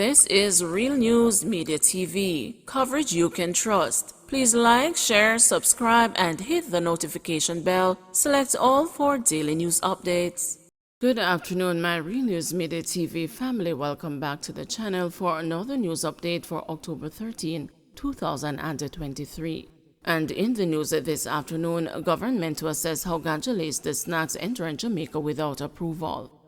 This is Real News Media TV, coverage you can trust. Please like, share, subscribe, and hit the notification bell. Select all for daily news updates. Good afternoon, my Real News Media TV family. Welcome back to the channel for another news update for October 13, 2023. And in the news this afternoon, government to assess how ganja-laced snacks enter in Jamaica without approval.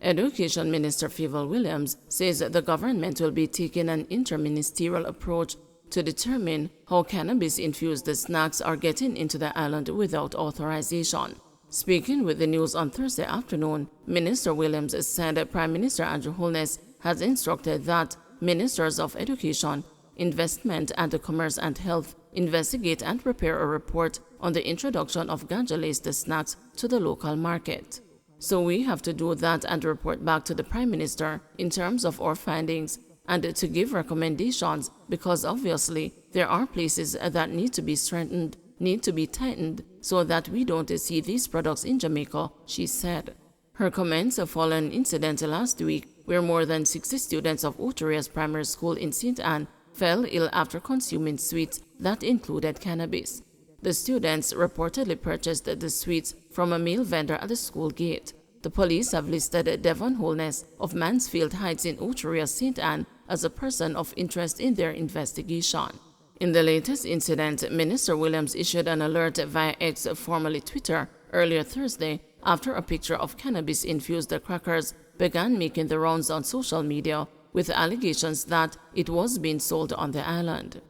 Education Minister Favour Williams says the government will be taking an interministerial approach to determine how cannabis-infused snacks are getting into the island without authorization. Speaking with the news on Thursday afternoon, Minister Williams said Prime Minister Andrew Holness has instructed that Ministers of Education, Investment and Commerce and Health investigate and prepare a report on the introduction of ganja-laced snacks to the local market. So we have to do that and report back to the Prime Minister in terms of our findings and to give recommendations, because obviously there are places that need to be strengthened, need to be tightened so that we don't see these products in Jamaica, she said. Her comments follow an incident last week where more than 60 students of Otoria's primary school in St. Anne fell ill after consuming sweets that included cannabis. The students reportedly purchased the sweets from a male vendor at the school gate. The police have listed Devon Holness of Mansfield Heights in Otoria, St. Anne as a person of interest in their investigation. In the latest incident, Minister Williams issued an alert via X, formerly Twitter, earlier Thursday after a picture of cannabis-infused crackers began making the rounds on social media with allegations that it was being sold on the island.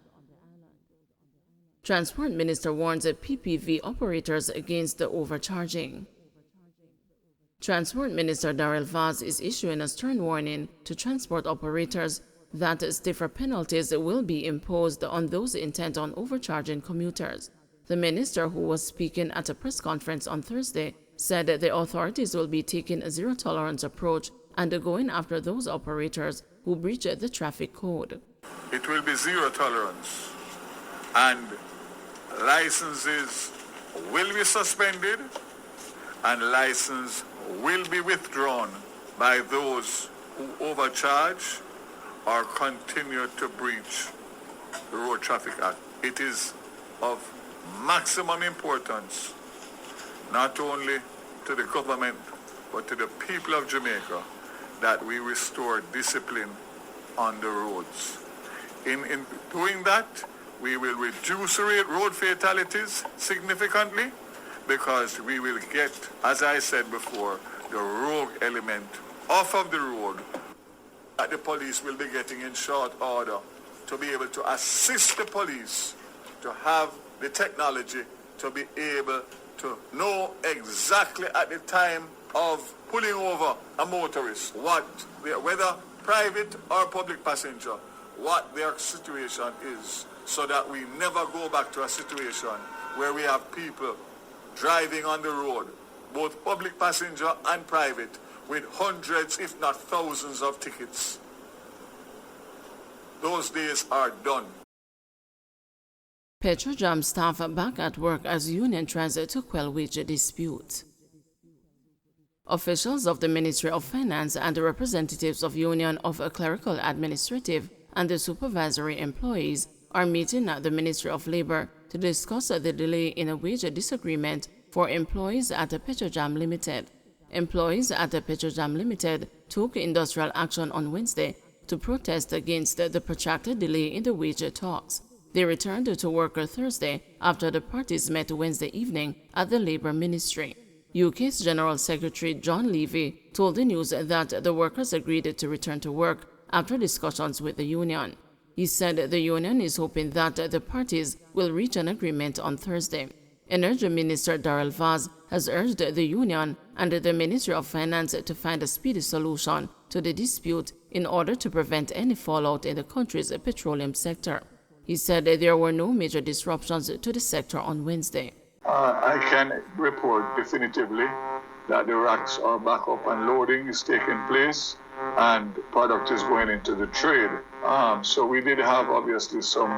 Transport Minister warns PPV operators against the overcharging. Transport Minister Darrell Vaz is issuing a stern warning to transport operators that stiffer penalties will be imposed on those intent on overcharging commuters. The minister, who was speaking at a press conference on Thursday, said the authorities will be taking a zero-tolerance approach and going after those operators who breach the traffic code. It will be zero tolerance, and licenses will be suspended and license will be withdrawn by those who overcharge or continue to breach the Road Traffic Act. It is of maximum importance not only to the government but to the people of Jamaica that we restore discipline on the roads. In doing that, we will reduce road fatalities significantly, because we will get, as I said before, the rogue element off of the road that the police will be getting in short order to be able to assist the police to have the technology to be able to know exactly at the time of pulling over a motorist whether private or public passenger, what their situation is, so that we never go back to a situation where we have people driving on the road, both public passenger and private, with hundreds if not thousands of tickets. Those days are done. PetroJam staff back at work as union tries to quell wage dispute. Officials of the Ministry of Finance and the representatives of Union of Clerical Administrative and the supervisory employees are meeting at the Ministry of Labour to discuss the delay in a wage disagreement for employees at the PetroJam Limited. Employees at the PetroJam Limited took industrial action on Wednesday to protest against the protracted delay in the wage talks. They returned to work Thursday after the parties met Wednesday evening at the Labour Ministry. UK's General Secretary John Levy told the news that the workers agreed to return to work after discussions with the union. He said the union is hoping that the parties will reach an agreement on Thursday. Energy Minister Darrell Vaz has urged the union and the Ministry of Finance to find a speedy solution to the dispute in order to prevent any fallout in the country's petroleum sector. He said there were no major disruptions to the sector on Wednesday. I can report definitively that the racks are back up and loading is taking place and product is going into the trade. So we did have obviously some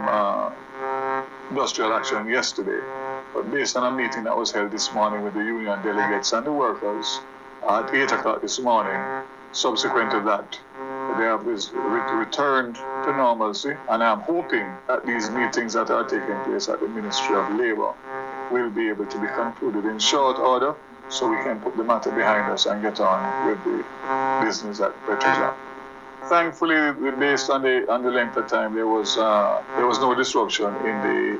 industrial action yesterday, but based on a meeting that was held this morning with the union delegates and the workers at 8 o'clock this morning, subsequent to that, the they have returned to normalcy, and I'm hoping that these meetings that are taking place at the Ministry of Labour will be able to be concluded in short order, so we can put the matter behind us and get on with the business at PetroJam. Thankfully, based on the length of time, there was no disruption in the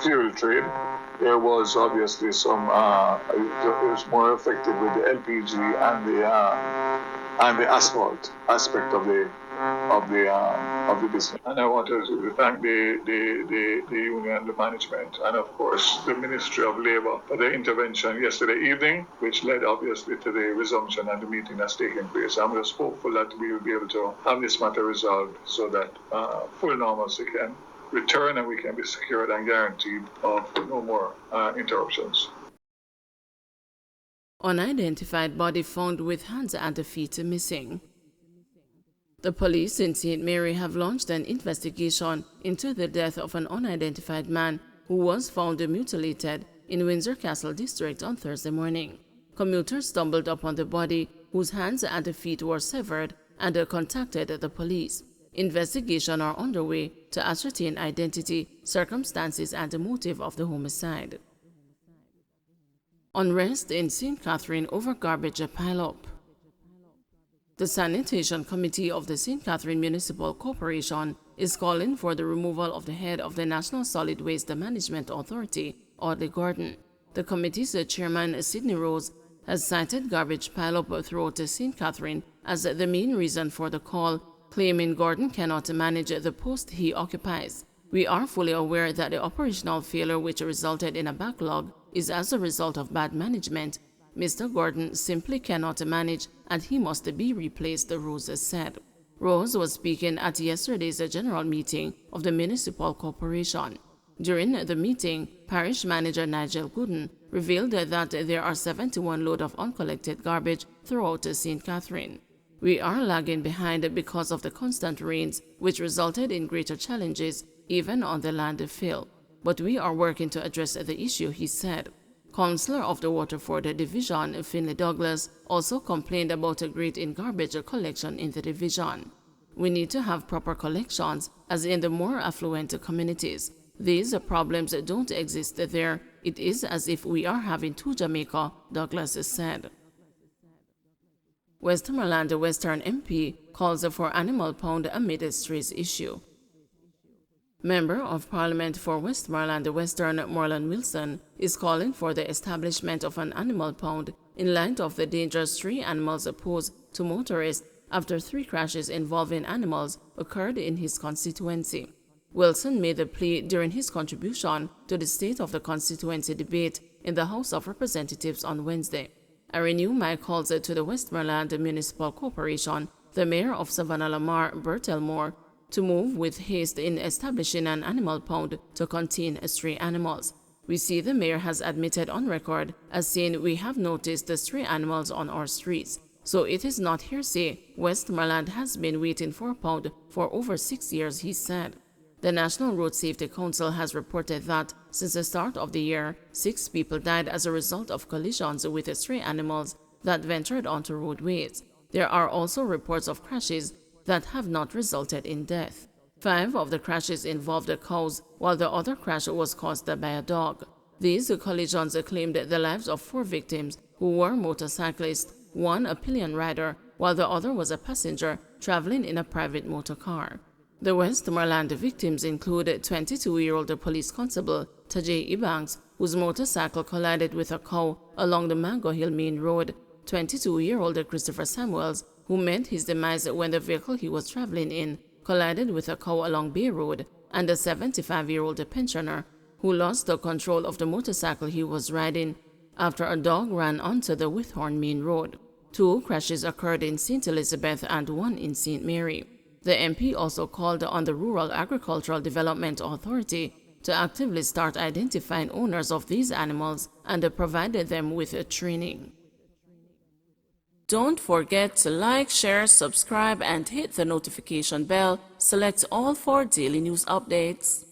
fuel trade. There was obviously some. It was more affected with the LPG and the asphalt aspect of the business. And I want to thank the union and the management, and of course the Ministry of Labour for their intervention yesterday evening, which led obviously to the resumption and the meeting that's taking place. I'm just hopeful that we will be able to have this matter resolved so that full normalcy can return and we can be secured and guaranteed of no more interruptions. Unidentified body found with hands and feet missing. The police in St. Mary have launched an investigation into the death of an unidentified man who was found mutilated in Windsor Castle District on Thursday morning. Commuters stumbled upon the body, whose hands and feet were severed, and contacted the police. Investigations are underway to ascertain identity, circumstances, and the motive of the homicide. Unrest in St. Catherine over garbage pileup. The Sanitation Committee of the St. Catherine Municipal Corporation is calling for the removal of the head of the National Solid Waste Management Authority, Audley Gordon. The committee's chairman, Sidney Rose, has cited garbage pileup throughout St. Catherine as the main reason for the call, claiming Gordon cannot manage the post he occupies. We are fully aware that the operational failure which resulted in a backlog is as a result of bad management. Mr. Gordon simply cannot manage and he must be replaced, Rose said. Rose was speaking at yesterday's general meeting of the Municipal Corporation. During the meeting, Parish Manager Nigel Gooden revealed that there are 71 loads of uncollected garbage throughout St. Catherine. We are lagging behind because of the constant rains, which resulted in greater challenges even on the landfill. But we are working to address the issue, he said. Councillor of the Waterford Division, Finlay Douglas, also complained about a great in garbage collection in the division. We need to have proper collections, as in the more affluent communities. These problems don't exist there. It is as if we are having two Jamaica, Douglas said. Westmoreland Western MP calls for animal pound amid strays issue. Member of Parliament for Westmoreland Western, Morlan Wilson, is calling for the establishment of an animal pound in light of the dangerous stray animals posed to motorists after 3 crashes involving animals occurred in his constituency. Wilson made the plea during his contribution to the State of the Constituency debate in the House of Representatives on Wednesday. I renew my calls to the Westmoreland Municipal Corporation, the Mayor of Savannah Lamar, Bert Elmore, to move with haste in establishing an animal pound to contain stray animals. We see the mayor has admitted on record as saying we have noticed the stray animals on our streets. So it is not hearsay. Westmoreland has been waiting for a pound for over 6 years, he said. The National Road Safety Council has reported that since the start of the year, 6 people died as a result of collisions with stray animals that ventured onto roadways. There are also reports of crashes that have not resulted in death. 5 of the crashes involved cows, while the other crash was caused by a dog. These collisions claimed the lives of 4 victims who were motorcyclists, 1 a pillion rider, while the other was a passenger traveling in a private motor car. The Westmoreland victims include 22-year-old police constable Tajay Ebanks, whose motorcycle collided with a cow along the Mango Hill Main Road, 22-year-old Christopher Samuels, who met his demise when the vehicle he was traveling in collided with a cow along Bay Road, and a 75-year-old pensioner who lost the control of the motorcycle he was riding after a dog ran onto the Withorn Main Road. 2 crashes occurred in St. Elizabeth and 1 in St. Mary. The MP also called on the Rural Agricultural Development Authority to actively start identifying owners of these animals and provided them with training. Don't forget to like, share, subscribe, and hit the notification bell. Select all for daily news updates.